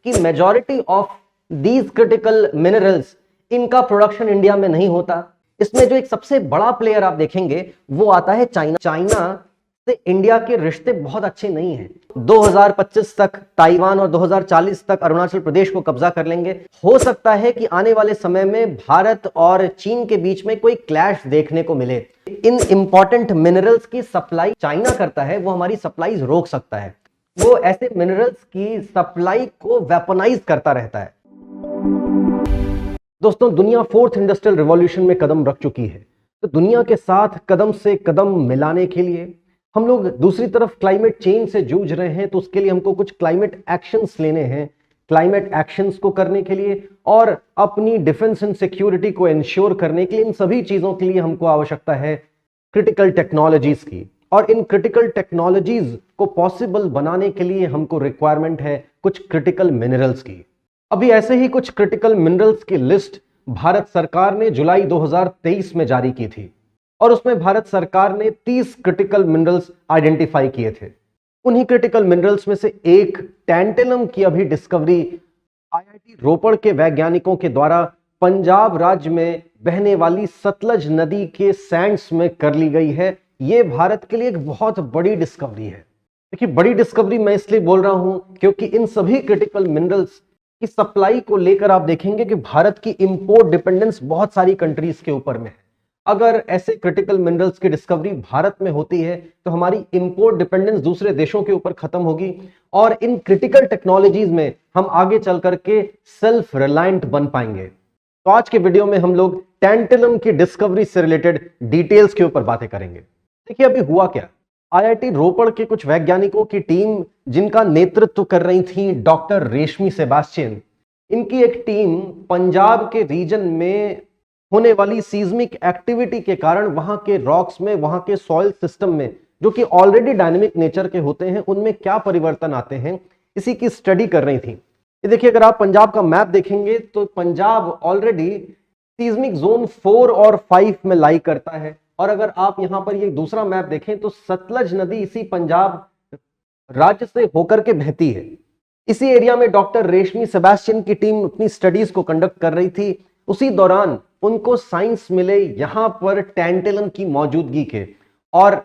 कि majority of these critical minerals इनका production India में नहीं होता। इसमें जो एक सबसे बड़ा प्लेयर आप देखेंगे वो आता है चाइना। चाइना से इंडिया के रिश्ते बहुत अच्छे नहीं हैं। 2025 तक ताइवान और 2040 तक अरुणाचल प्रदेश को कब्जा कर लेंगे। हो सकता है कि आने वाले समय में भारत और चीन के बीच में कोई क्लैश देखने को मिले। इन इंपॉर्टेंट मिनरल्स की सप्लाई चाइना करता है, वो हमारी सप्लाईज रोक सकता है। वो ऐसे मिनरल्स की सप्लाई को वेपनाइज करता रहता है। दोस्तों, दुनिया फोर्थ इंडस्ट्रियल रिवॉल्यूशन में कदम रख चुकी है, तो दुनिया के साथ कदम से कदम मिलाने के लिए हम लोग दूसरी तरफ क्लाइमेट चेंज से जूझ रहे हैं, तो उसके लिए हमको कुछ क्लाइमेट एक्शंस लेने हैं। क्लाइमेट एक्शंस को करने के लिए और अपनी डिफेंस एंड सिक्योरिटी को इंश्योर करने के लिए, इन सभी चीजों के लिए हमको आवश्यकता है क्रिटिकल टेक्नोलॉजीज की। और इन क्रिटिकल टेक्नोलॉजीज को पॉसिबल बनाने के लिए हमको रिक्वायरमेंट है कुछ क्रिटिकल मिनरल्स की। अभी ऐसे ही कुछ क्रिटिकल मिनरल्स की लिस्ट भारत सरकार ने जुलाई 2023 में जारी की थी, और उसमें भारत सरकार ने 30 क्रिटिकल मिनरल्स आइडेंटिफाई किए थे। उन्हीं क्रिटिकल मिनरल्स में से एक टैंटेलम की अभी डिस्कवरी आईआईटी रोपड़ के वैज्ञानिकों के द्वारा पंजाब राज्य में बहने वाली सतलज नदी के सैंड्स में कर ली गई है। यह भारत के लिए एक बहुत बड़ी डिस्कवरी है। देखिए, बड़ी डिस्कवरी मैं इसलिए बोल रहा हूं क्योंकि इन सभी क्रिटिकल मिनरल्स की सप्लाई को लेकर आप देखेंगे कि भारत की इंपोर्ट डिपेंडेंस बहुत सारी कंट्रीज के ऊपर में है। अगर ऐसे क्रिटिकल मिनरल्स की डिस्कवरी भारत में होती है तो हमारी इंपोर्ट डिपेंडेंस दूसरे देशों के ऊपर खत्म होगी, और इन क्रिटिकल टेक्नोलॉजीज में हम आगे चल करके सेल्फ रिलायंट बन पाएंगे। तो आज के वीडियो में हम लोग टैंटेलम की डिस्कवरी से रिलेटेड डिटेल्स के ऊपर बातें करेंगे। देखिए, अभी हुआ क्या। आईआईटी रोपड़ के कुछ वैज्ञानिकों की टीम, जिनका नेतृत्व कर रही थी डॉक्टर रेशमी सेबास्टियन, इनकी एक टीम पंजाब के रीजन में होने वाली सीज्मिक एक्टिविटी के कारण वहां के रॉक्स में, वहां के सॉइल सिस्टम में, जो कि ऑलरेडी डायनेमिक नेचर के होते हैं, उनमें क्या परिवर्तन आते हैं, इसी की स्टडी कर रही थी। ये देखिए, अगर आप पंजाब का मैप देखेंगे तो पंजाब ऑलरेडी सीज्मिक जोन 4 और 5 में लाई करता है। और अगर आप यहां पर ये दूसरा मैप देखें तो सतलज नदी इसी पंजाब राज्य से होकर के बहती है। इसी एरिया में डॉक्टर रेशमी सेबास्टियन की टीम अपनी स्टडीज को कंडक्ट कर रही थी। उसी दौरान उनको साइंस मिले यहां पर टैंटेलम की मौजूदगी के, और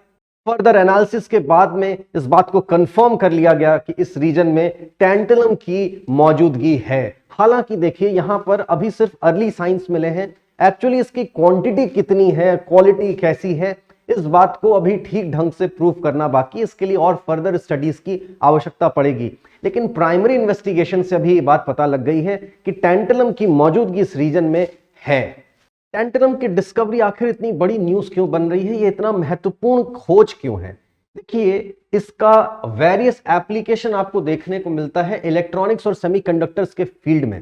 फर्दर एनालिसिस के बाद में इस बात को कंफर्म कर लिया गया कि इस रीजन में टैंटेलम की मौजूदगी है। हालांकि देखिए, यहां पर अभी सिर्फ अर्ली साइंस मिले हैं। एक्चुअली इसकी क्वांटिटी कितनी है, क्वालिटी कैसी है, इस बात को अभी ठीक ढंग से प्रूव करना बाकी। इसके लिए और फर्दर स्टडीज की आवश्यकता पड़ेगी, लेकिन प्राइमरी इन्वेस्टिगेशन से अभी ये बात पता लग गई है कि टैंटेलम की मौजूदगी इस रीजन में है। टैंटेलम की डिस्कवरी आखिर इतनी बड़ी न्यूज क्यों बन रही है, ये इतना महत्वपूर्ण खोज क्यों है? देखिए, इसका वेरियस एप्लीकेशन आपको देखने को मिलता है इलेक्ट्रॉनिक्स और सेमीकंडक्टर्स के फील्ड में।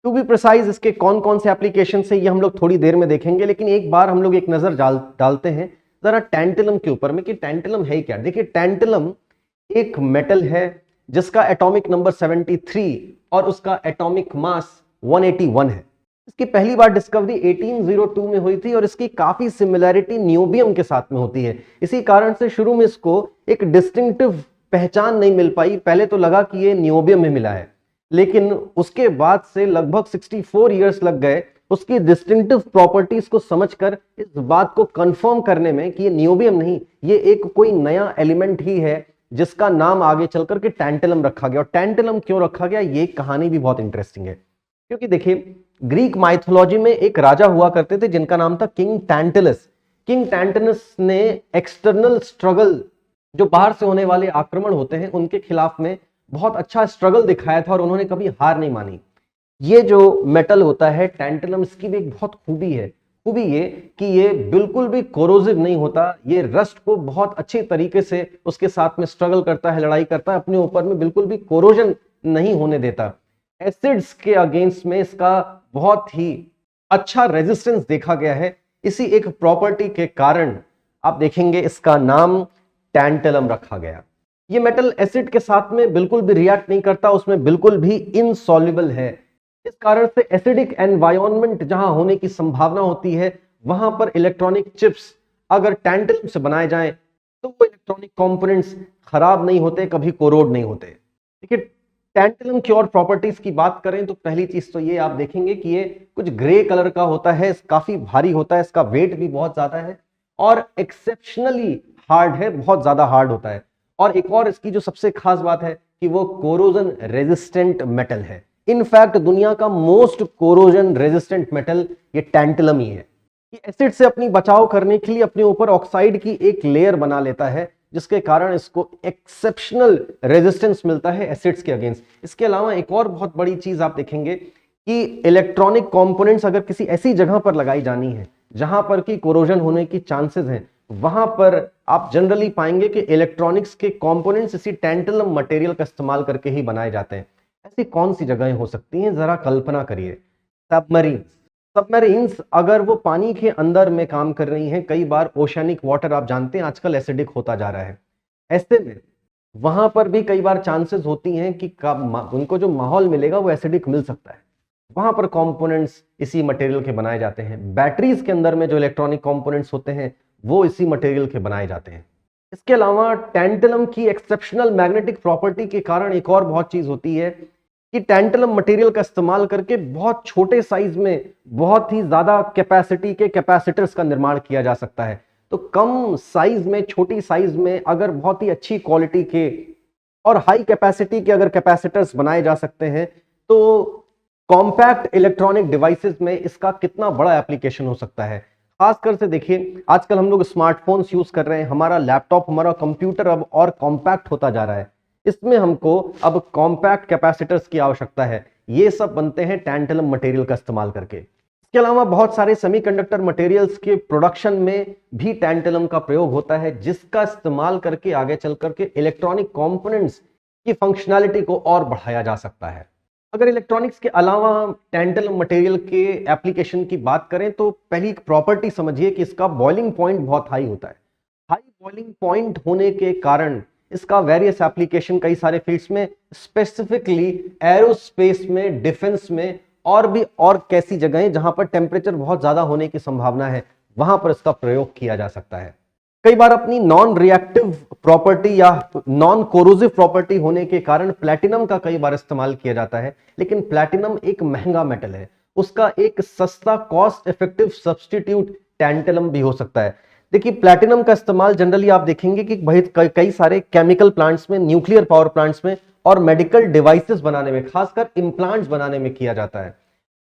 टू बी प्रिसाइज, इसके कौन कौन से एप्लीकेशन है ये हम लोग थोड़ी देर में देखेंगे, लेकिन एक बार हम लोग एक नजर डालते हैं जरा टैंटेलम के ऊपर में कि टैंटेलम है क्या। देखिए, टैंटेलम एक मेटल है जिसका एटॉमिक नंबर 73 और उसका एटॉमिक मास 181 है। इसकी पहली बार डिस्कवरी 1802 में हुई थी, और इसकी काफी सिमिलैरिटी नियोबियम के साथ में होती है। इसी कारण से शुरू में इसको एक डिस्टिंक्टिव पहचान नहीं मिल पाई। पहले तो लगा कि ये नियोबियम में मिला है, लेकिन उसके बाद से लगभग 64 इयर्स लग गए उसकी डिस्टिंक्टिव प्रॉपर्टीज को समझकर इस बात को कंफर्म करने में कि ये नियोबियम नहीं, ये एक कोई नया एलिमेंट ही है, जिसका नाम आगे चलकर के टैंटेलम रखा गया। और टैंटेलम क्यों रखा गया, ये कहानी भी बहुत इंटरेस्टिंग है। क्योंकि देखिए, ग्रीक माइथोलॉजी में एक राजा हुआ करते थे जिनका नाम था किंग टैंटलस। किंग टैंटलस ने एक्सटर्नल स्ट्रगल, जो बाहर से होने वाले आक्रमण होते हैं उनके खिलाफ में बहुत अच्छा स्ट्रगल दिखाया था, और उन्होंने कभी हार नहीं मानी। ये जो मेटल होता है टैंटेलम, इसकी भी एक बहुत खूबी है। खूबी ये कि ये बिल्कुल भी कोरोसिव नहीं होता। ये रस्ट को बहुत अच्छे तरीके से उसके साथ में स्ट्रगल करता है, लड़ाई करता है, अपने ऊपर में बिल्कुल भी कोरोजन नहीं होने देता। एसिड्स के अगेंस्ट में इसका बहुत ही अच्छा रेजिस्टेंस देखा गया है। इसी एक प्रॉपर्टी के कारण आप देखेंगे इसका नाम टैंटेलम रखा गया। ये मेटल एसिड के साथ में बिल्कुल भी रिएक्ट नहीं करता, उसमें बिल्कुल भी इनसॉल्युबल है। इस कारण से एसिडिक एनवायरनमेंट जहां होने की संभावना होती है, वहां पर इलेक्ट्रॉनिक चिप्स अगर टैंटेलम से बनाए जाएं तो वो इलेक्ट्रॉनिक कंपोनेंट्स खराब नहीं होते, कभी कोरोड नहीं होते। देखिए, टैंटलम की और प्रॉपर्टीज की बात करें तो पहली चीज तो ये आप देखेंगे कि ये कुछ ग्रे कलर का होता है, काफी भारी होता है, इसका वेट भी बहुत ज्यादा है और एक्सेप्शनली हार्ड है, बहुत ज्यादा हार्ड होता है। और एक और इसकी जो सबसे खास बात है कि वो कोरोजन रेजिस्टेंट मेटल है। इनफैक्ट दुनिया का मोस्ट कोरोजन रेजिस्टेंट मेटल ये टैंटलम ही है। ये एसिड से अपनी बचाव करने के लिए अपने ऊपर ऑक्साइड की एक लेयर बना लेता है, जिसके कारण इसको एक्सेप्शनल रेजिस्टेंस मिलता है एसिड्स के अगेंस्ट। इसके अलावा एक और बहुत बड़ी चीज आप देखेंगे कि इलेक्ट्रॉनिक कंपोनेंट्स अगर किसी ऐसी जगह पर लगाई जानी है जहां पर कि कोरोजन होने की चांसेस हैं, वहां पर आप जनरली पाएंगे कि इलेक्ट्रॉनिक्स के कंपोनेंट्स इसी टैंटलम मटेरियल का इस्तेमाल करके ही बनाए जाते हैं। ऐसी कौन सी जगहें हो सकती हैं, जरा कल्पना करिए। सबमरीन, सबमरीन्स अगर वो पानी के अंदर में काम कर रही हैं, कई बार ओशनिक वाटर आप जानते हैं आजकल एसिडिक होता जा रहा है, ऐसे में वहां पर भी कई बार चांसेस होती हैं कि उनको जो माहौल मिलेगा वो एसिडिक मिल सकता है। वहां पर कंपोनेंट्स इसी मटेरियल के बनाए जाते हैं। बैटरीज के अंदर में जो इलेक्ट्रॉनिक कंपोनेंट्स होते हैं वो इसी मटेरियल के बनाए जाते हैं। इसके अलावा टैंटलम की एक्सेप्शनल मैग्नेटिक प्रॉपर्टी के कारण एक और बहुत चीज होती है कि टैंटलम मटेरियल का इस्तेमाल करके बहुत छोटे साइज में बहुत ही ज्यादा कैपेसिटी के कैपेसिटर्स का निर्माण किया जा सकता है। तो कम साइज में, छोटी साइज में अगर बहुत ही अच्छी क्वालिटी के और हाई कैपेसिटी के अगर कैपेसिटर्स बनाए जा सकते हैं, तो कॉम्पैक्ट इलेक्ट्रॉनिक डिवाइसेस में इसका कितना बड़ा एप्लीकेशन हो सकता है। खासकर से देखिए आजकल हम लोग स्मार्टफोन्स यूज कर रहे हैं, हमारा लैपटॉप, हमारा कंप्यूटर अब और कॉम्पैक्ट होता जा रहा है, इसमें हमको अब कॉम्पैक्ट कैपेसिटर्स की आवश्यकता है। ये सब बनते हैं टैंटलम मटेरियल का इस्तेमाल करके। इसके अलावा बहुत सारे सेमीकंडक्टर मटेरियल्स के प्रोडक्शन में भी टैंटलम का प्रयोग होता है, जिसका इस्तेमाल करके आगे चल करके इलेक्ट्रॉनिक कंपोनेंट्स की फंक्शनैलिटी को और बढ़ाया जा सकता है। अगर इलेक्ट्रॉनिक्स के अलावा टैंटलम मटेरियल के एप्लीकेशन की बात करें तो पहली प्रॉपर्टी समझिए कि इसका बॉइलिंग पॉइंट बहुत हाई होता है। हाई बॉइलिंग पॉइंट होने के कारण इसका वेरियस एप्लीकेशन कई सारे फील्ड्स में, स्पेसिफिकली एरोस्पेस में, डिफेंस में और कैसी जगहें जहां पर टेम्परेचर बहुत ज्यादा होने की संभावना है, वहां पर इसका प्रयोग किया जा सकता है। कई बार अपनी नॉन रिएक्टिव प्रॉपर्टी या नॉन कोरोसिव प्रॉपर्टी होने के कारण प्लैटिनम का कई बार इस्तेमाल किया जाता है, लेकिन प्लैटिनम एक महंगा मेटल है, उसका एक सस्ता कॉस्ट इफेक्टिव सब्स्टिट्यूट टैंटलम भी हो सकता है। देखिए प्लैटिनम का इस्तेमाल जनरली आप देखेंगे कि भाई कई सारे केमिकल प्लांट्स में, न्यूक्लियर पावर प्लांट्स में और मेडिकल डिवाइसेस बनाने में, खासकर इम्प्लांट्स बनाने में किया जाता है।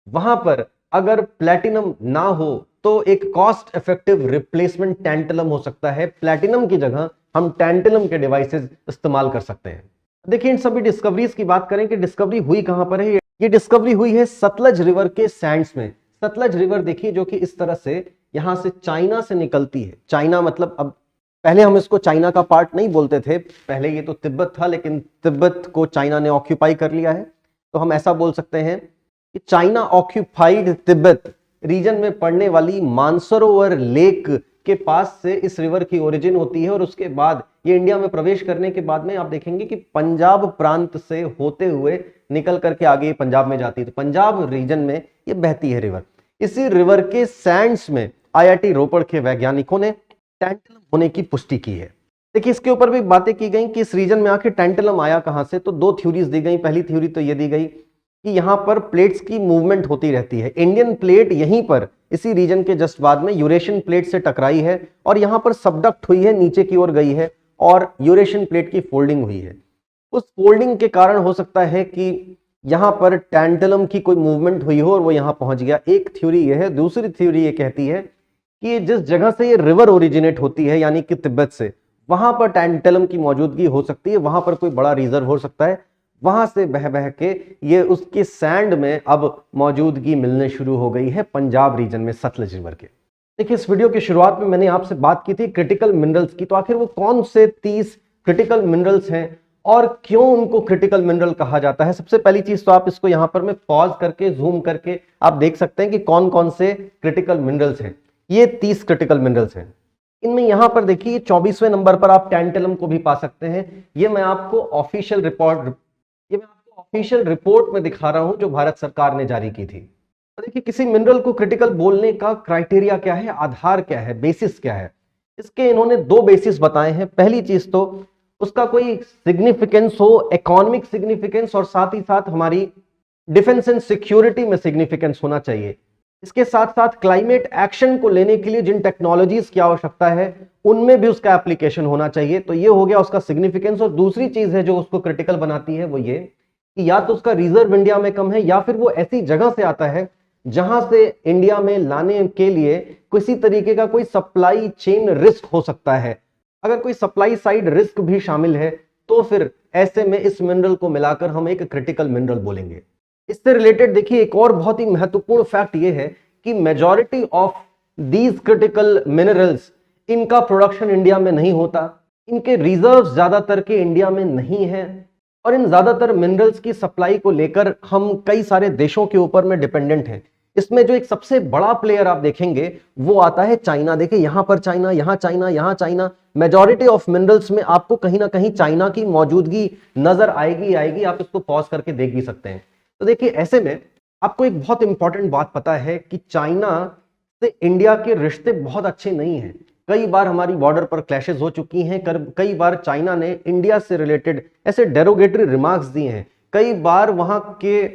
वहां पर अगर प्लैटिनम ना हो तो एक कॉस्ट इफेक्टिव रिप्लेसमेंट टैंटलम हो सकता है। प्लैटिनम की जगह हम टैंटलम के डिवाइसेस इस्तेमाल कर सकते हैं। देखिए इन सभी डिस्कवरीज की बात करें कि डिस्कवरी हुई कहां पर है, ये डिस्कवरी हुई है सतलज रिवर के सैंड्स में। सतलज रिवर देखिए जो कि इस तरह से यहां से चाइना से निकलती है। चाइना मतलब, अब पहले हम इसको चाइना का पार्ट नहीं बोलते थे, पहले ये तो तिब्बत था, लेकिन तिब्बत को चाइना ने ऑक्यूपाई कर लिया है, तो हम ऐसा बोल सकते हैं कि चाइना ऑक्यूपाइड तिब्बत रीजन में पड़ने वाली मानसरोवर लेक के पास से इस रिवर की ओरिजिन होती है। और उसके बाद ये इंडिया में प्रवेश करने के बाद में आप देखेंगे कि पंजाब प्रांत से होते हुए निकल करके आगे पंजाब में जाती है, तो पंजाब रीजन में ये बहती है रिवर। इसी रिवर के सैंड्स में आईआईटी रोपड़ के वैज्ञानिकों ने टैंटलम होने की पुष्टि की है। देखिए इसके ऊपर भी बातें की गई कि इस रीजन में आखिर टैंटलम आया कहां से, तो दो थ्योरीज दी गई। पहली थ्योरी तो ये दी गई कि यहां पर प्लेट्स की मूवमेंट होती रहती है। इंडियन प्लेट यहीं पर इसी रीजन के जस्ट बाद में यूरेशियन प्लेट से टकराई है और यहां पर सबडक्ट हुई है, नीचे की ओर गई है और यूरेशियन प्लेट की फोल्डिंग हुई है। उस फोल्डिंग के कारण हो सकता है कि यहां पर टैंटलम की कोई मूवमेंट हुई हो और वो यहां पहुंच गया। एक थ्योरी ये है। दूसरी थ्योरी ये कहती है कि जिस जगह से ये रिवर ओरिजिनेट होती है यानी कि तिब्बत से, वहां पर टैंटलम की मौजूदगी हो सकती है, वहां पर कोई बड़ा रिजर्व हो सकता है, वहां से बह बह के ये उसके सैंड में अब मौजूदगी मिलने शुरू हो गई है पंजाब रीजन में सतलज रिवर के। देखिए इस वीडियो की शुरुआत में मैंने आपसे बात की थी क्रिटिकल मिनरल्स की, तो आखिर वो कौन से 30 क्रिटिकल मिनरल्स हैं और क्यों उनको क्रिटिकल मिनरल कहा जाता है। सबसे पहली चीज तो आप इसको यहां पर मैं पॉज करके जूम करके आप देख सकते हैं कि कौन कौन से क्रिटिकल मिनरल्स हैं। ये 30 क्रिटिकल मिनरल्स हैं। इनमें यहां पर देखिए 24वें नंबर पर आप टैंटलम को भी पा सकते हैं। ये मैं आपको ऑफिशियल रिपोर्ट में दिखा रहा हूं जो भारत सरकार ने जारी की थी। तो देखिए किसी मिनरल को क्रिटिकल बोलने का क्राइटेरिया क्या है, आधार क्या है, बेसिस क्या है। इसके इन्होंने दो बेसिस बताए हैं। पहली चीज तो उसका कोई सिग्निफिकेंस हो, इकोनॉमिक सिग्निफिकेंस और साथ ही साथ हमारी डिफेंस एंड सिक्योरिटी में सिग्निफिकेंस होना चाहिए। इसके साथ साथ क्लाइमेट एक्शन को लेने के लिए जिन टेक्नोलॉजीज की आवश्यकता है उनमें भी उसका एप्लीकेशन होना चाहिए। तो ये हो गया उसका सिग्निफिकेंस। और दूसरी चीज है जो उसको क्रिटिकल बनाती है वो ये कि या तो उसका रिजर्व इंडिया में कम है या फिर वो ऐसी जगह से आता है जहां से इंडिया में लाने के लिए किसी तरीके का कोई सप्लाई चेन रिस्क हो सकता है। अगर कोई सप्लाई साइड रिस्क भी शामिल है तो फिर ऐसे में इस मिनरल को मिलाकर हम एक क्रिटिकल मिनरल बोलेंगे। इससे रिलेटेड देखिए एक और बहुत ही महत्वपूर्ण फैक्ट ये है कि majority of these critical minerals, इनका प्रोडक्शन इंडिया में नहीं होता, इनके रिजर्व्स ज्यादातर के इंडिया में नहीं है और इन ज्यादातर मिनरल्स की सप्लाई को लेकर हम कई सारे देशों के ऊपर में डिपेंडेंट हैं। इसमें जो एक सबसे बड़ा प्लेयर आप देखेंगे वो आता है चाइना। देखिए यहां पर चाइना, यहां चाइना, यहां चाइना। मेजॉरिटी ऑफ मिनरल्स में आपको कहीं ना कहीं चाइना की मौजूदगी नजर आएगी। आप इसको पॉज करके देख भी सकते हैं। तो देखिए ऐसे में आपको एक बहुत इंपॉर्टेंट बात पता है कि चाइना से इंडिया के रिश्ते बहुत अच्छे नहीं हैं। कई बार हमारी बॉर्डर पर क्लैशेस हो चुकी हैं। कई बार चाइना ने इंडिया से रिलेटेड ऐसे डेरोगेटरी रिमार्क्स दिए हैं। कई बार वहां के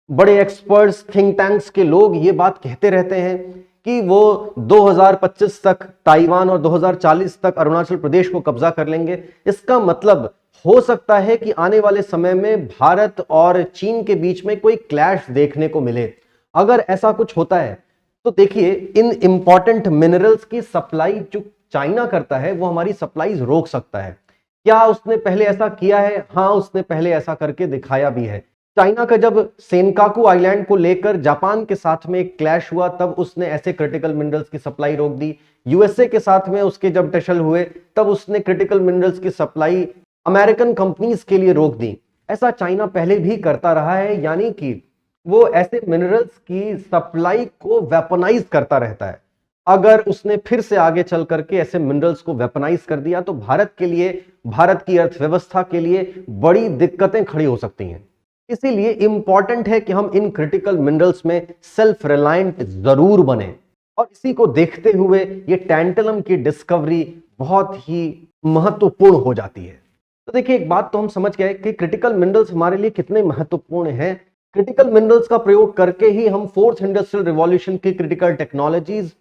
बड़े एक्सपर्ट्स, थिंक टैंक्स के लोग ये बात कहते रहते हैं कि वो 2025 तक ताइवान और 2040 तक अरुणाचल प्रदेश को कब्जा कर लेंगे। इसका मतलब हो सकता है कि आने वाले समय में भारत और चीन के बीच में कोई क्लैश देखने को मिले। अगर ऐसा कुछ होता है तो देखिए इन इंपॉर्टेंट मिनरल्स की सप्लाई जो चाइना करता है वो हमारी सप्लाईज रोक सकता है। क्या उसने पहले ऐसा किया है? हाँ, उसने पहले ऐसा करके दिखाया भी है। चाइना का जब सेनकाकू आइलैंड को लेकर जापान के साथ में एक क्लैश हुआ तब उसने ऐसे क्रिटिकल मिनरल्स की सप्लाई रोक दी। यूएसए के साथ में उसके जब टशल हुए तब उसने क्रिटिकल मिनरल्स की सप्लाई अमेरिकन कंपनीज के लिए रोक दी। ऐसा चाइना पहले भी करता रहा है, यानी कि वो ऐसे मिनरल्स की सप्लाई को वेपनाइज करता रहता है। अगर उसने फिर से आगे चल करके ऐसे मिनरल्स को वेपनाइज कर दिया तो भारत के लिए, भारत की अर्थव्यवस्था के लिए बड़ी दिक्कतें खड़ी हो सकती हैं। इसीलिए इंपॉर्टेंट है कि हम इन क्रिटिकल मिनरल्स में सेल्फ रिलायंट जरूर बने। और इसी को देखते हुए ये टैंटलम की डिस्कवरी बहुत ही महत्वपूर्ण हो जाती है। तो देखिए एक बात तो हम समझ गए कि क्रिटिकल मिनरल्स हमारे लिए कितने महत्वपूर्ण हैं। क्रिटिकल मिनरल्स का प्रयोग करके ही हम फोर्थ इंडस्ट्रियल रिवॉल्यूशन की क्रिटिकल टेक्नोलॉजीज,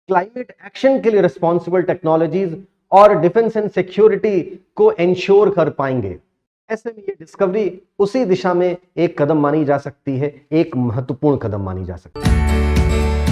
क्लाइमेट एक्शन के लिए रिस्पॉन्सिबल टेक्नोलॉजीज और डिफेंस एंड सिक्योरिटी को इंश्योर कर पाएंगे। ऐसे में ये डिस्कवरी उसी दिशा में एक कदम मानी जा सकती है, एक महत्वपूर्ण कदम मानी जा सकती है।